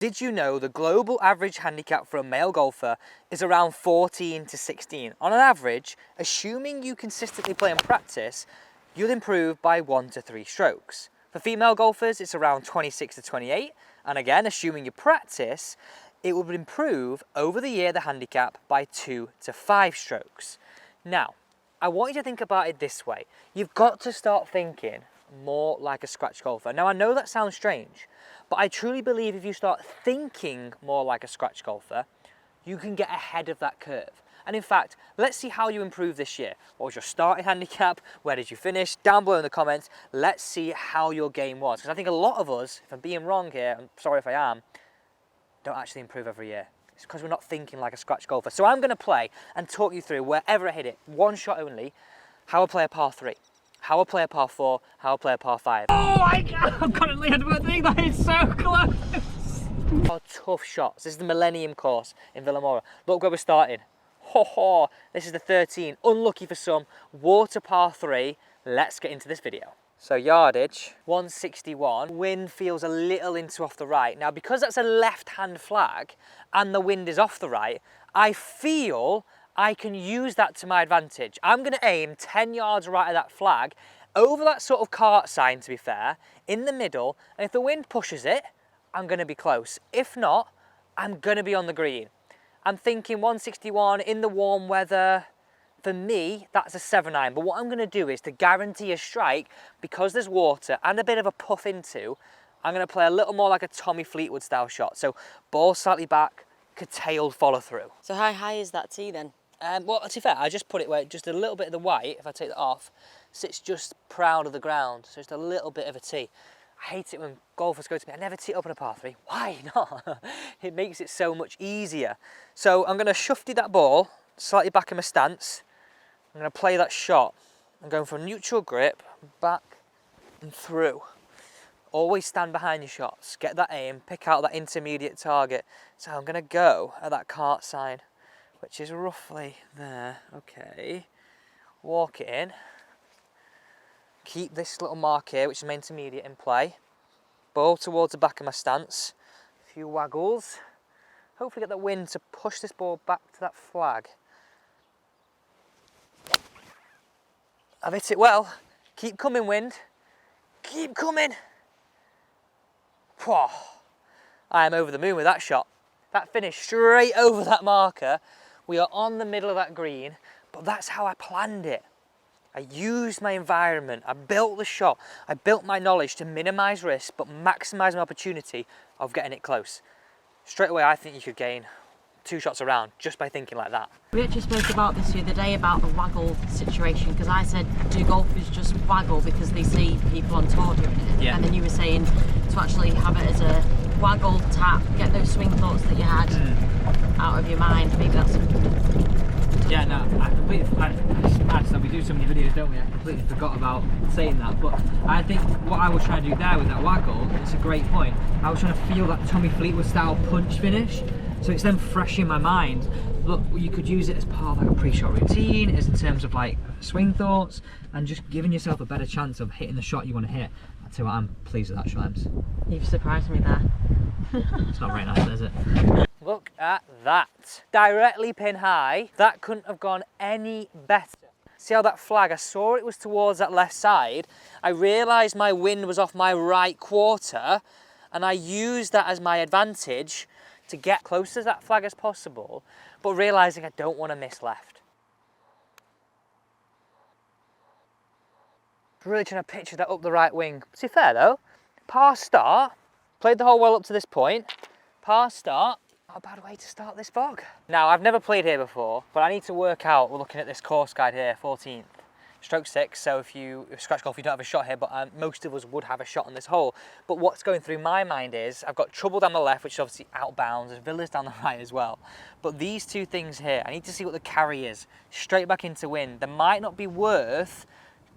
Did you know the global average handicap for a male golfer is around 14 to 16? On an average, assuming you consistently play and practice, you'll improve by 1 to 3 strokes. For female golfers, it's around 26 to 28. And again, assuming you practice, it will improve over the year the handicap by 2 to 5 strokes. Now, I want you to think about it this way. You've got to start thinking more like a scratch golfer. Now, I know that sounds strange, but I truly believe if you start thinking more like a scratch golfer, you can get ahead of that curve. And in fact, let's see how you improve this year. What was your starting handicap? Where did you finish? Down below in the comments, let's see how your game was. Because I think a lot of us, if I'm being wrong here, I'm sorry if I am, don't actually improve every year. It's because we're not thinking like a scratch golfer. So I'm going to play and talk you through wherever I hit it, one shot only, how I play a par 3. How I play a par 4, how I play a par 5. Oh my God, I've got it laid with a thing, that is so close. Oh, tough shots. This is the Millennium course in Villamora. Look where we're starting. Ho ho, this is the 13. Unlucky for some, water par 3. Let's get into this video. So yardage, 161. Wind feels a little into off the right. Now, because that's a left-hand flag and the wind is off the right, I feel I can use that to my advantage. I'm going to aim 10 yards right of that flag, over that sort of cart sign, to be fair, in the middle, and if the wind pushes it, I'm going to be close. If not, I'm going to be on the green. I'm thinking 161 in the warm weather. For me, that's a 7-iron, but what I'm going to do is to guarantee a strike, because there's water and a bit of a puff into, I'm going to play a little more like a Tommy Fleetwood style shot. So ball slightly back, curtailed follow through. So how high is that tee then? Well, to be fair, I just put it where just a little bit of the white, if I take that off, sits just proud of the ground. So just a little bit of a tee. I hate it when golfers go to me, I never tee up on a par 3. Why not? It makes it so much easier. So I'm going to shufty that ball slightly back in my stance. I'm going to play that shot. I'm going for a neutral grip, back and through. Always stand behind your shots. Get that aim, pick out that intermediate target. So I'm going to go at that cart sign, which is roughly there. Okay, walk it in. Keep this little mark here, which is my intermediate, in play. Ball towards the back of my stance. A few waggles. Hopefully get that wind to push this ball back to that flag. I've hit it well. Keep coming, wind. Keep coming. Whoa. I am over the moon with that shot. That finished straight over that marker. We are on the middle of that green, but that's how I planned it. I used my environment, I built the shot, I built my knowledge to minimise risk, but maximise my opportunity of getting it close. Straight away, I think you could gain 2 shots around just by thinking like that. We actually spoke about this the other day about the waggle situation, because I said, do golfers just waggle because they see people on tour doing it? Yeah. And then you were saying to actually have it as a waggle, tap, get those swing thoughts that you had out of your mind. Maybe that's something. Yeah, no, I completely, it's mad that we do so many videos, don't we? I completely forgot about saying that, but I think what I was trying to do there with that waggle, it's a great point. I was trying to feel that Tommy Fleetwood style punch finish, so it's then fresh in my mind. Look, you could use it as part of like a pre-shot routine, as in terms of like swing thoughts, and just giving yourself a better chance of hitting the shot you want to hit. I'll tell you what, I'm pleased with that shot, Ems. You've surprised me there. It's not very nice, is it? Look at that. Directly pin high. That couldn't have gone any better. See how that flag, I saw it was towards that left side. I realised my wind was off my right quarter, and I used that as my advantage to get close to that flag as possible, but realising I don't want to miss left. Really trying to picture that up the right wing. To be fair though, par start, played the hole well up to this point. Par start, not a bad way to start this vlog. Now, I've never played here before, but I need to work out, we're looking at this course guide here, 14th. Stroke 6, so if scratch golf, you don't have a shot here, but most of us would have a shot on this hole. But what's going through my mind is, I've got trouble down the left, which is obviously out of bounds, there's villas down the right as well. But these two things here, I need to see what the carry is. Straight back into wind. There might not be worth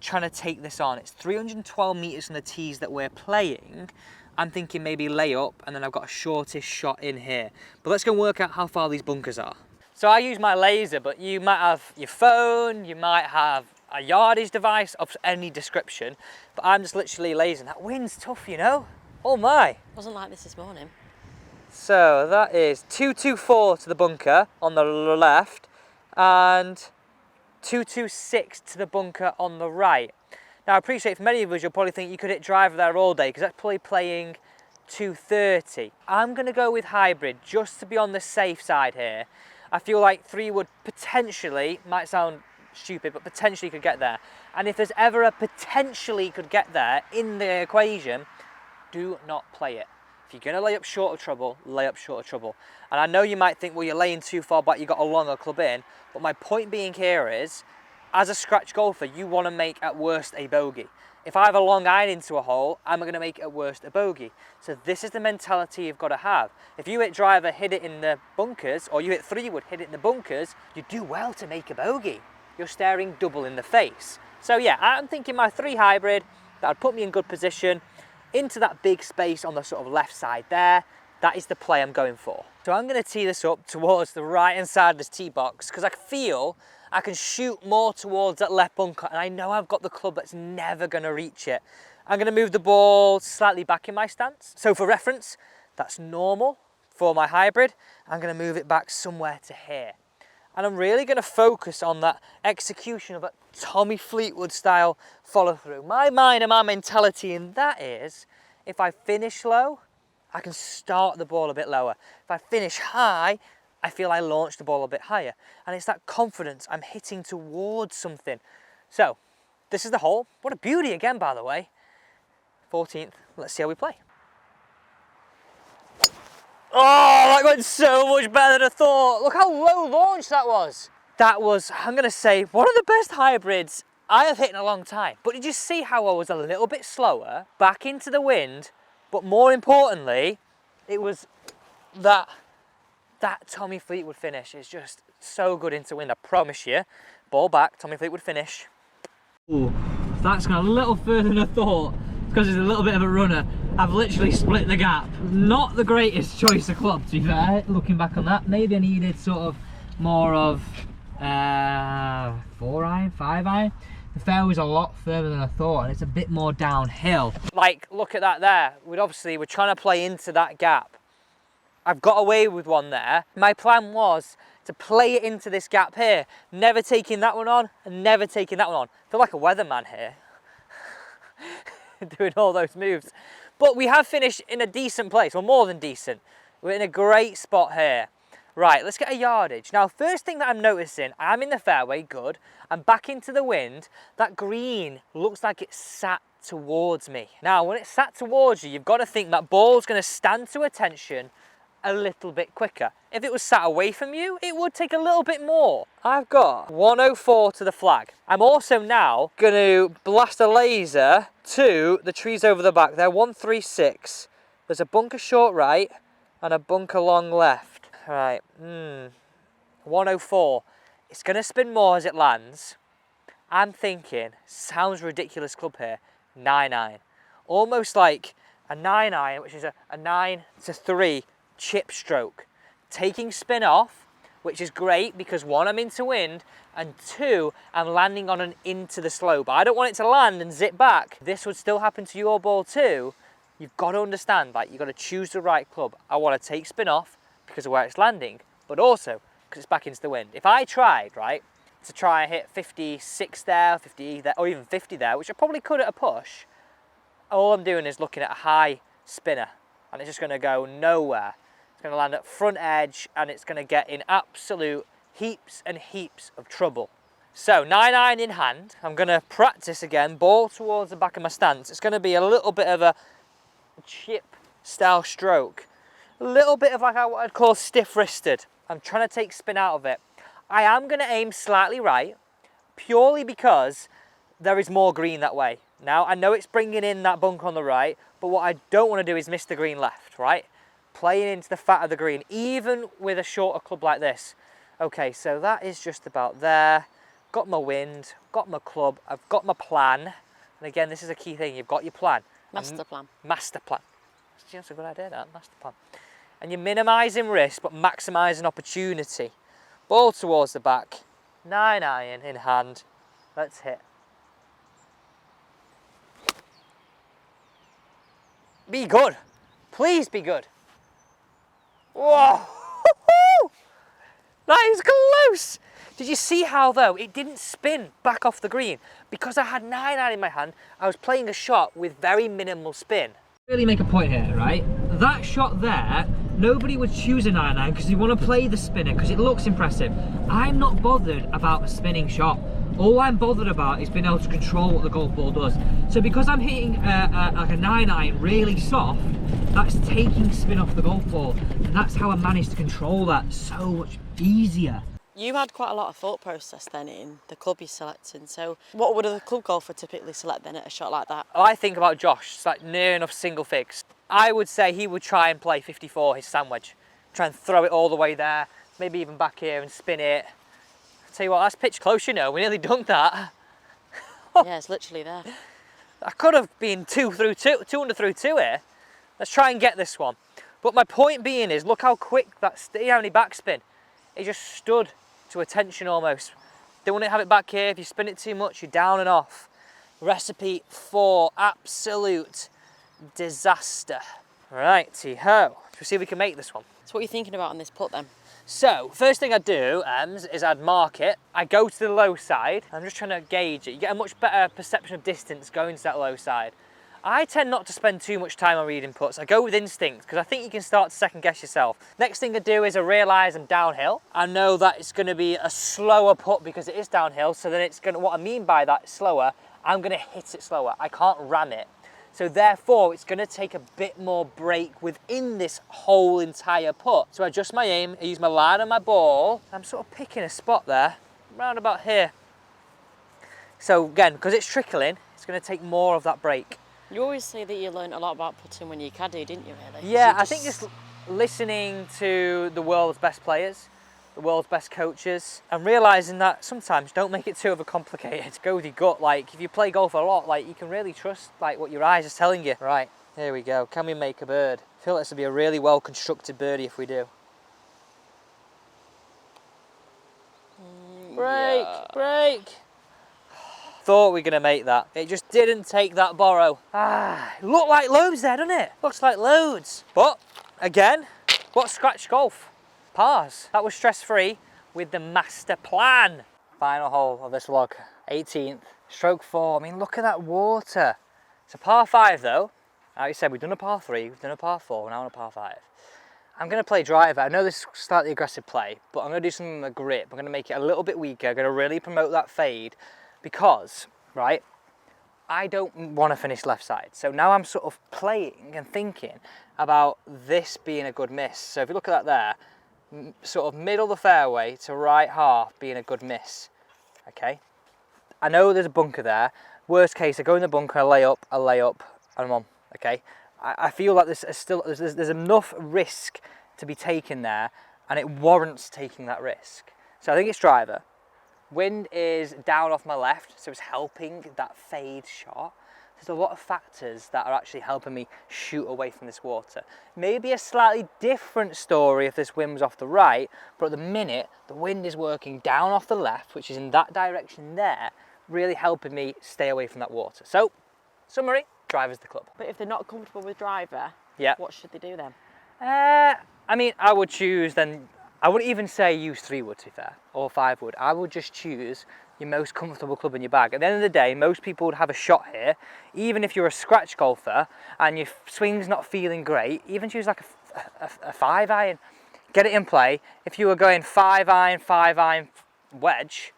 trying to take this on. It's 312 metres from the tees that we're playing. I'm thinking maybe lay up, and then I've got a shortish shot in here. But let's go and work out how far these bunkers are. So I use my laser, but you might have your phone, you might have a yardage device of any description, but I'm just literally lasering. That wind's tough, you know? Oh my. Wasn't like this morning. So that is 224 to the bunker on the left and 226 to the bunker on the right. Now I appreciate for many of us you'll probably think you could hit driver there all day because that's probably playing 230. I'm going to go with hybrid just to be on the safe side here. I feel like 3 wood potentially, might sound stupid, but potentially could get there. And if there's ever a potentially could get there in the equation, do not play it. If you're going to lay up short of trouble, lay up short of trouble. And I know you might think, well, you're laying too far back, you got a longer club in. But my point being here is, as a scratch golfer, you want to make at worst a bogey. If I have a long iron into a hole, I'm going to make at worst a bogey. So this is the mentality you've got to have. If you hit driver, hit it in the bunkers, or you hit 3 wood, hit it in the bunkers, you do well to make a bogey. You're staring double in the face. So yeah, I'm thinking my 3 hybrid, that would put me in good position, into that big space on the sort of left side there. That is the play I'm going for. So I'm going to tee this up towards the right hand side of this tee box because I feel I can shoot more towards that left bunker and I know I've got the club that's never going to reach it. I'm going to move the ball slightly back in my stance. So for reference, that's normal for my hybrid. I'm going to move it back somewhere to here. And I'm really going to focus on that execution of that Tommy Fleetwood style follow through. My mind and my mentality in that is, if I finish low, I can start the ball a bit lower. If I finish high, I feel I launch the ball a bit higher. And it's that confidence I'm hitting towards something. So this is the hole. What a beauty again, by the way. 14th, let's see how we play. Oh, that went so much better than I thought. Look how low launch that was. That was, I'm gonna say, one of the best hybrids I have hit in a long time. But did you see how I was a little bit slower, back into the wind, but more importantly, it was that Tommy Fleetwood finish is just so good into wind, I promise you. Ball back, Tommy Fleetwood finish. Ooh, that's gone a little further than I thought. Because it's a little bit of a runner, I've literally split the gap. Not the greatest choice of club, to be fair, looking back on that. Maybe I needed sort of more of 4 iron, 5 iron. The fairway's a lot further than I thought and it's a bit more downhill. Like, look at that there. We're trying to play into that gap. I've got away with one there. My plan was to play it into this gap here, never taking that one on and never taking that one on. I feel like a weatherman here. Doing all those moves. But we have finished in a decent place, well, more than decent. We're in a great spot here. Right, let's get a yardage. Now, first thing that I'm noticing, I'm in the fairway, good. I'm back into the wind. That green looks like it's sat towards me. Now, when it's sat towards you, you've got to think that ball's going to stand to attention a little bit quicker. If it was sat away from you, it would take a little bit more. I've got 104 to the flag. I'm also now going to blast a laser to the trees over the back. They're 136. There's a bunker short right and a bunker long left. Right, 104. It's going to spin more as it lands. I'm thinking, sounds ridiculous club here, 9-iron. Almost like a 9-iron, which is a 9 to 3 chip stroke. Taking spin off, which is great because 1, I'm into wind, and 2, I'm landing on an into the slope. I don't want it to land and zip back. This would still happen to your ball too. You've got to understand, like, you've got to choose the right club. I want to take spin off because of where it's landing, but also because it's back into the wind. If I tried, right, to try and hit 56 there, 50 there, or even 50 there, which I probably could at a push, all I'm doing is looking at a high spinner, and it's just going to go nowhere. It's going to land at front edge, and it's going to get in absolute heaps and heaps of trouble. So 9-iron in hand, I'm going to practice again, ball towards the back of my stance. It's going to be a little bit of a chip style stroke. A little bit of like what I'd call stiff-wristed. I'm trying to take spin out of it. I am going to aim slightly right, purely because there is more green that way. Now, I know it's bringing in that bunker on the right, but what I don't want to do is miss the green left, right? Playing into the fat of the green, even with a shorter club like this. Okay, so that is just about there. Got my wind, got my club, I've got my plan. And again, this is a key thing, you've got your plan. Master plan. Master plan. That's a good idea, that, master plan. And you're minimising risk, but maximising opportunity. Ball towards the back, 9-iron in hand. Let's hit. Be good. Please be good. Whoa! That is close! Did you see how, though, it didn't spin back off the green? Because I had 9-iron in my hand, I was playing a shot with very minimal spin. Really make a point here, right? That shot there, nobody would choose a 9-iron because you want to play the spinner because it looks impressive. I'm not bothered about a spinning shot. All I'm bothered about is being able to control what the golf ball does. So because I'm hitting like a 9-iron really soft, that's taking spin off the golf ball. And that's how I managed to control that so much easier. You had quite a lot of thought process then in the club you're selecting. So what would a club golfer typically select then at a shot like that? I think about Josh, it's like near enough single figs. I would say he would try and play 54, his sand wedge. Try and throw it all the way there, maybe even back here and spin it. Tell you what, that's pitch close, you know, we nearly dunked that. Yeah, it's literally there. I could have been 2 under through 2 here. Let's try and get this one. But my point being is, look how quick that's, how many backspin. It just stood to attention almost. Don't want to have it back here. If you spin it too much, you're down and off. Recipe for absolute disaster. Righty-ho. Let's see if we can make this one. So what are you thinking about on this putt then? So, first thing I'd do, is I'd mark it. I go to the low side. I'm just trying to gauge it. You get a much better perception of distance going to that low side. I tend not to spend too much time on reading putts. I go with instinct because I think you can start to second guess yourself. Next thing I do is I realise I'm downhill. I know that it's going to be a slower putt because it is downhill. So then it's going to, what I mean by that slower, I'm going to hit it slower. I can't ram it. So therefore, it's going to take a bit more break within this whole entire putt. So I adjust my aim, I use my line and my ball. I'm sort of picking a spot there, round about here. So again, because it's trickling, it's going to take more of that break. You always say that you learned a lot about putting when you caddy, didn't you, really? Yeah, I think just listening to the world's best players, the world's best coaches, and realising that sometimes don't make it too overcomplicated. Go with your gut. Like, if you play golf a lot, like, you can really trust like what your eyes are telling you. Right, here we go. Can we make a bird? I feel like this will be a really well constructed birdie if we do. Break, yeah. break. Thought we were gonna make that. It just didn't take that borrow. Looked like loads there, doesn't it? Looks like loads. But again, what scratch golf? Pars. That was stress-free with the master plan. Final hole of this vlog, 18th, stroke 4. I mean, look at that water. It's a par 5 though. Like you said, we've done a par 3, we've done a par 4, now on a par 5. I'm going to play driver. I know this is slightly aggressive play, but I'm going to do something with the grip. I'm going to make it a little bit weaker. I'm going to really promote that fade because, right, I don't want to finish left side. So now I'm sort of playing and thinking about this being a good miss. So if you look at that there, sort of middle of the fairway to right half being a good miss, okay? I know there's a bunker there. Worst case, I go in the bunker, I lay up, and I'm on, okay? I feel like there's enough risk to be taken there, and it warrants taking that risk. So I think it's driver. Wind is down off my left, so it's helping that fade shot. There's a lot of factors that are actually helping me shoot away from this water. Maybe a slightly different story if this wind was off the right, but at the minute, the wind is working down off the left, which is in that direction there, really helping me stay away from that water. So, summary, driver's the club. But if they're not comfortable with driver, yeah, what should they do then? I mean, I would choose then, I wouldn't even say use 3 wood to be fair, or 5 wood. I would just choose your most comfortable club in your bag. At the end of the day, most people would have a shot here, even if you're a scratch golfer and your swing's not feeling great, even choose like a 5-iron, get it in play. If you were going 5-iron wedge,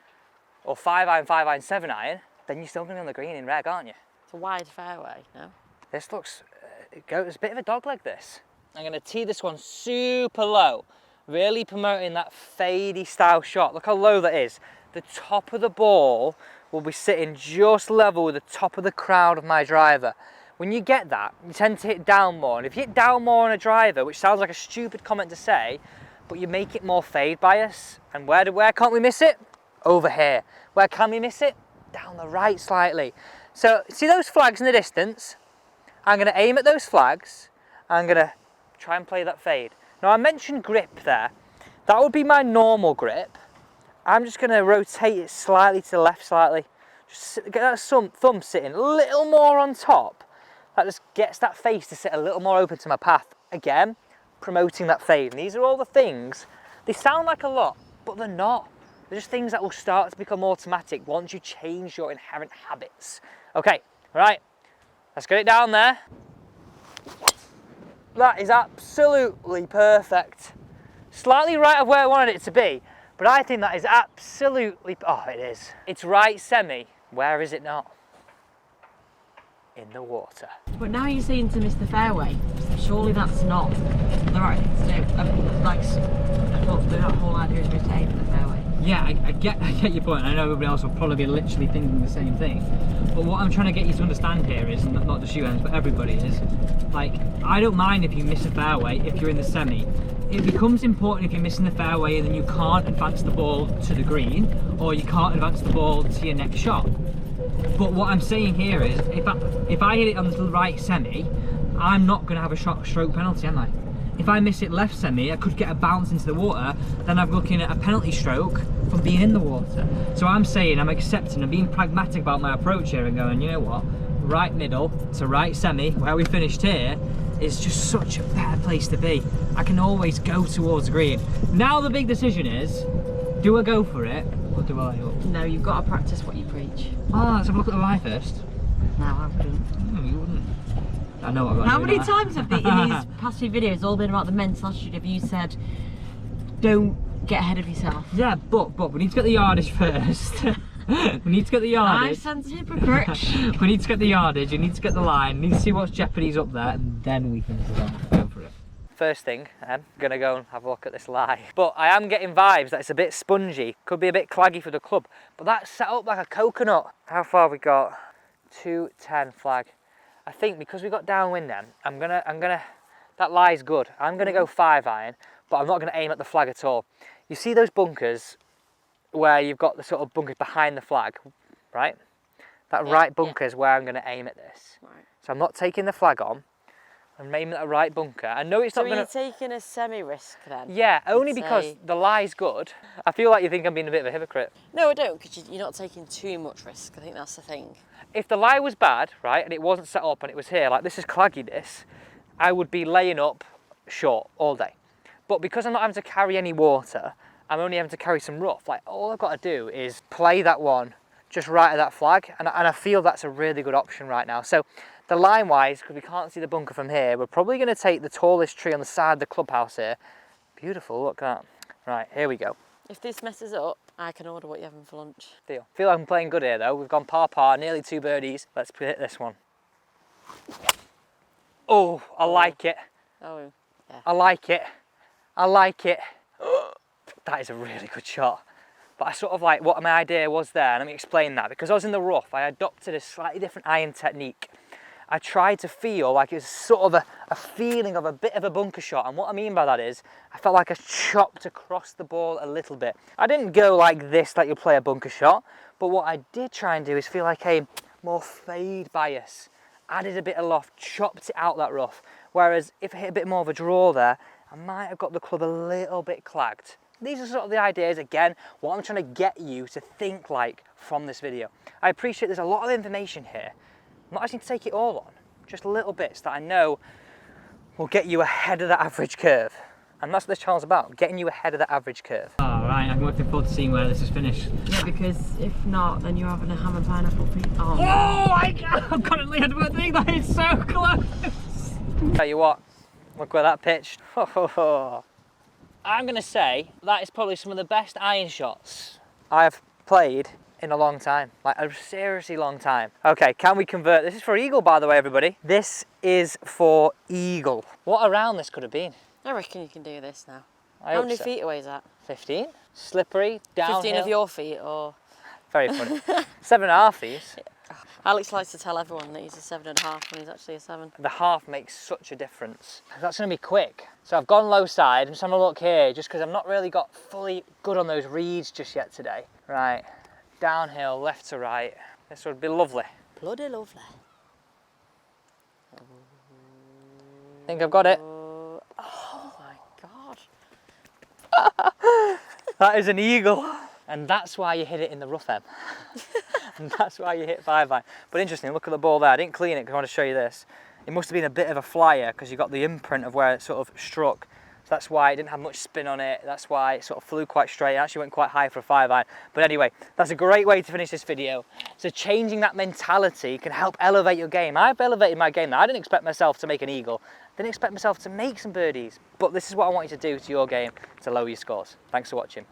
or 5-iron, 7-iron, then you're still going to be on the green in reg, aren't you? It's a wide fairway, no? This looks, it's a bit of a dog leg this. I'm going to tee this one super low, really promoting that fadey style shot. Look how low that is. The top of the ball will be sitting just level with the top of the crown of my driver. When you get that, you tend to hit down more. And if you hit down more on a driver, which sounds like a stupid comment to say, but you make it more fade bias. And where can't we miss it? Over here. Where can we miss it? Down the right slightly. So see those flags in the distance? I'm going to aim at those flags. I'm going to try and play that fade. Now I mentioned grip there. That would be my normal grip. I'm just going to rotate it slightly to the left slightly. Just get that thumb sitting a little more on top. That just gets that face to sit a little more open to my path. Again, promoting that fade. And these are all the things, they sound like a lot, but they're not. They're just things that will start to become automatic once you change your inherent habits. Okay, right, let's get it down there. That is absolutely perfect. Slightly right of where I wanted it to be, but I think that is absolutely, oh, it is. It's right semi. Where is it not? In the water. But now you're saying to miss the fairway, surely that's not the right thing to do. I thought the whole idea is retain the fairway. Yeah, I get your point. I know everybody else will probably be literally thinking the same thing. But what I'm trying to get you to understand here is, not just you guys, but everybody, is like, I don't mind if you miss a fairway if you're in the semi. It becomes important if you're missing the fairway and then you can't advance the ball to the green, or you can't advance the ball to your next shot. But what I'm saying here is, if I hit it on the right semi, I'm not going to have a stroke penalty, am I? If I miss it left semi, I could get a bounce into the water, then I'm looking at a penalty stroke from being in the water. So I'm saying, I'm accepting, I'm being pragmatic about my approach here and going, you know what, right middle to right semi, where we finished here, is just such a better place to be. I can always go towards the green. Now the big decision is, do I go for it, or do I up? No, you've got to practice what you preach. Oh, let's have a look at the lie first. No, I wouldn't. No, you wouldn't. I know what I've got to How do many now. times have in these past few videos all been about the mental attitude? Have you said, don't get ahead of yourself? Yeah, but we need to get the yardage first. We need to get the I yardage. sense a hypocrite. We need to get the yardage, we need to get the line, we need to see what's jeopardy's up there, and then we can go for it. First thing, I'm gonna go and have a look at this lie. But I am getting vibes that it's a bit spongy, could be a bit claggy for the club, but that's set up like a coconut. How far have we got? 210 flag. I think because we got downwind then, I'm gonna, that lie's good. I'm gonna go 5 iron, but I'm not gonna aim at the flag at all. You see those bunkers where you've got the sort of bunkers behind the flag, right? That right bunker is where I'm gonna aim at this. Right. So I'm not taking the flag on, I'm aiming at the right bunker. I know it's So not are gonna... you taking a semi-risk then? Yeah, only You'd because say- the lie's good. I feel like you think I'm being a bit of a hypocrite. No, I don't, because you're not taking too much risk. I think that's the thing. If the lie was bad, right, and it wasn't set up and it was here, like this is clagginess, I would be laying up short all day. But because I'm not having to carry any water, I'm only having to carry some rough. Like all I've got to do is play that one just right at that flag, and I feel that's a really good option right now. So the line wise, because we can't see the bunker from here, we're probably going to take the tallest tree on the side of the clubhouse here. Beautiful, look at that. Right, here we go. If this messes up, I can order what you're having for lunch. Deal. Feel like I'm playing good here though. We've gone par, nearly 2 birdies. Let's hit this one. Oh, I like it. Oh, yeah. I like it. I like it. That is a really good shot. But I sort of like what my idea was there. Let me explain that. Because I was in the rough, I adopted a slightly different iron technique. I tried to feel like it was sort of a feeling of a bit of a bunker shot. And what I mean by that is, I felt like I chopped across the ball a little bit. I didn't go like this, like you play a bunker shot. But what I did try and do is feel like a more fade bias. Added a bit of loft, chopped it out that rough. Whereas if I hit a bit more of a draw there, I might have got the club a little bit clagged. These are sort of the ideas, again, what I'm trying to get you to think like from this video. I appreciate there's a lot of information here. I'm not asking to take it all on, just little bits that I know will get you ahead of the average curve. And that's what this channel's about, getting you ahead of the average curve. Alright, I'm looking forward to seeing where this is finished. Yeah, because if not, then you're having a ham and pineapple pizza. Oh, Oh, I'm currently at the thing, that is so close! Tell you what, look where that pitched. I'm going to say that is probably some of the best iron shots I've played in a long time, like a seriously long time. Okay, can we convert? This is for eagle, by the way, everybody. This is for eagle. What a round this could have been. I reckon you can do this now. I How hope many so. feet away is that? 15, slippery, downhill. 15 of your feet, or? Very funny. 7.5 these. Alex likes to tell everyone that he's a 7.5 when he's actually a 7. The half makes such a difference. That's going to be quick. So I've gone low side. I'm just having a look here, just because I've not really got fully good on those reeds just yet today. Right, downhill, left to right. This would be lovely. Bloody lovely. Think I've got it. Oh my god. That is an eagle. And that's why you hit it in the rough, Em. And that's why you hit 5 iron. But interesting, look at the ball there. I didn't clean it because I want to show you this. it must have been a bit of a flyer because you got the imprint of where it sort of struck. So that's why it didn't have much spin on it. That's why it sort of flew quite straight. It actually went quite high for a 5-iron. But anyway, that's a great way to finish this video. So changing that mentality can help elevate your game. I've elevated my game now. I didn't expect myself to make an eagle. Didn't expect myself to make some birdies. But this is what I want you to do to your game to lower your scores. Thanks for watching.